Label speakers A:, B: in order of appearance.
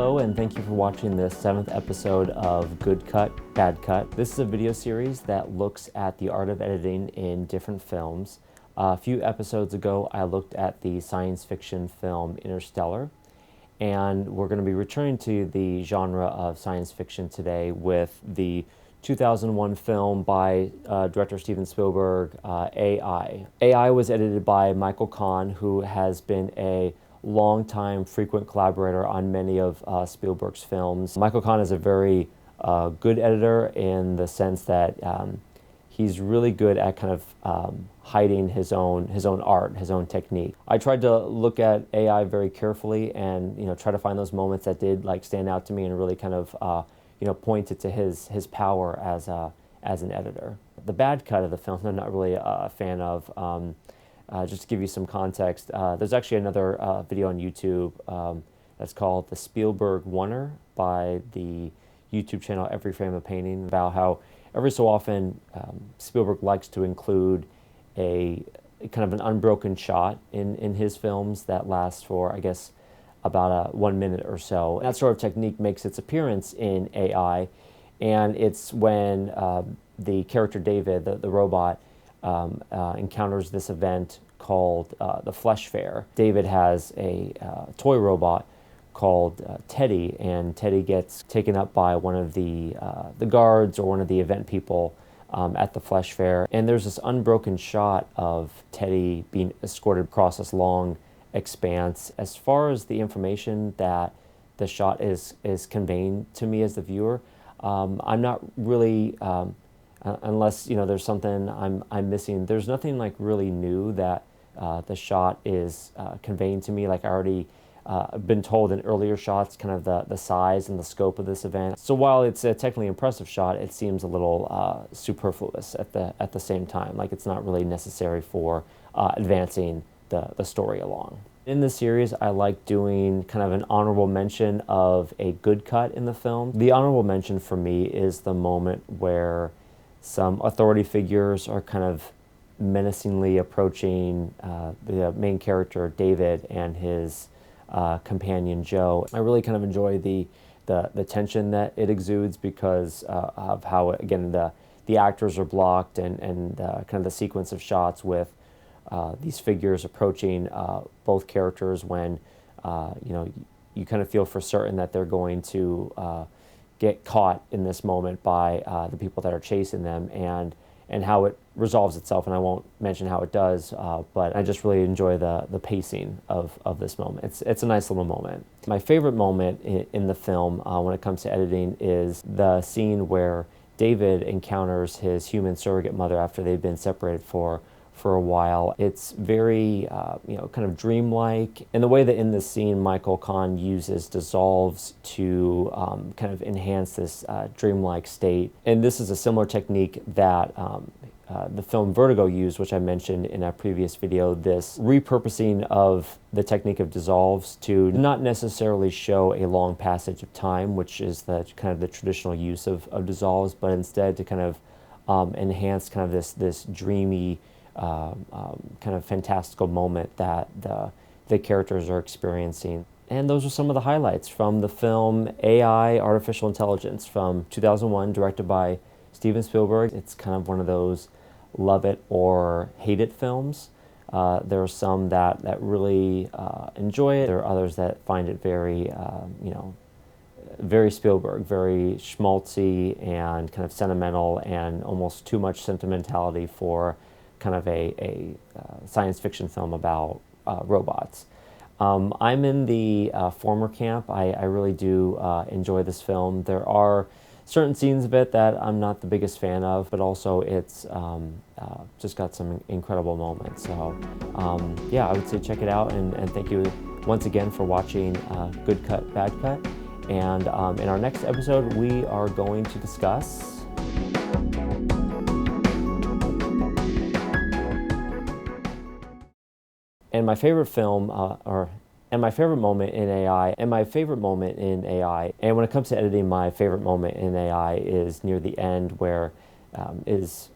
A: Hello, and thank you for watching the 7th episode of Good Cut, Bad Cut. This is a video series that looks at the art of editing in different films. A few episodes ago, I looked at the science fiction film Interstellar, and we're going to be returning to the genre of science fiction today with the 2001 film by director Steven Spielberg, AI. AI was edited by Michael Kahn, who has been a longtime frequent collaborator on many of Spielberg's films. Michael Kahn is a very good editor in the sense that he's really good at kind of hiding his own art, his own technique. I tried to look at AI very carefully and try to find those moments that did stand out to me and really kind of pointed to his power as an editor. The bad cut of the film I'm not really a fan of. Just to give you some context, there's actually another video on YouTube that's called The Spielberg Oneer by the YouTube channel Every Frame of Painting, about how every so often Spielberg likes to include a kind of an unbroken shot in his films that lasts for, I guess, about 1 minute or so. That sort of technique makes its appearance in AI, and it's when the character David, the robot, encounters this event called the Flesh Fair. David has a toy robot called Teddy, and Teddy gets taken up by one of the guards or one of the event people at the Flesh Fair. And there's this unbroken shot of Teddy being escorted across this long expanse. As far as the information that the shot is conveying to me as the viewer, I'm not really unless there's something I'm missing. There's nothing really new that the shot is conveying to me. I already been told in earlier shots kind of the size and the scope of this event. So while it's a technically impressive shot, it seems a little superfluous at the same time. It's not really necessary for advancing the story along. In this series, I like doing kind of an honorable mention of a good cut in the film. The honorable mention for me is the moment where some authority figures are kind of menacingly approaching the main character, David, and his companion, Joe. I really kind of enjoy the tension that it exudes because of how, again, the actors are blocked and kind of the sequence of shots with these figures approaching both characters when, you kind of feel for certain that they're going to get caught in this moment by the people that are chasing them, and how it resolves itself. And I won't mention how it does, but I just really enjoy the pacing of this moment. It's a nice little moment. My favorite moment in the film when it comes to editing is the scene where David encounters his human surrogate mother after they've been separated for a while. It's very, kind of dreamlike. And the way that in this scene Michael Kahn uses dissolves to kind of enhance this dreamlike state. And this is a similar technique that the film Vertigo used, which I mentioned in a previous video, this repurposing of the technique of dissolves to not necessarily show a long passage of time, which is the kind of the traditional use of dissolves, but instead to kind of enhance kind of this dreamy, kind of fantastical moment that the characters are experiencing. And those are some of the highlights from the film AI, Artificial Intelligence, from 2001, directed by Steven Spielberg. It's kind of one of those love it or hate it films. There are some that really enjoy it. There are others that find it very, very Spielberg, very schmaltzy and kind of sentimental, and almost too much sentimentality for kind of a science fiction film about robots. I'm in the former camp. I really do enjoy this film. There are certain scenes of it that I'm not the biggest fan of, but also it's just got some incredible moments. So yeah, I would say check it out, and thank you once again for watching Good Cut, Bad Cut. And in our next episode, we are going to discuss and my favorite film, and my favorite moment in AI, and my favorite moment in AI. And when it comes to editing, my favorite moment in AI is near the end, where is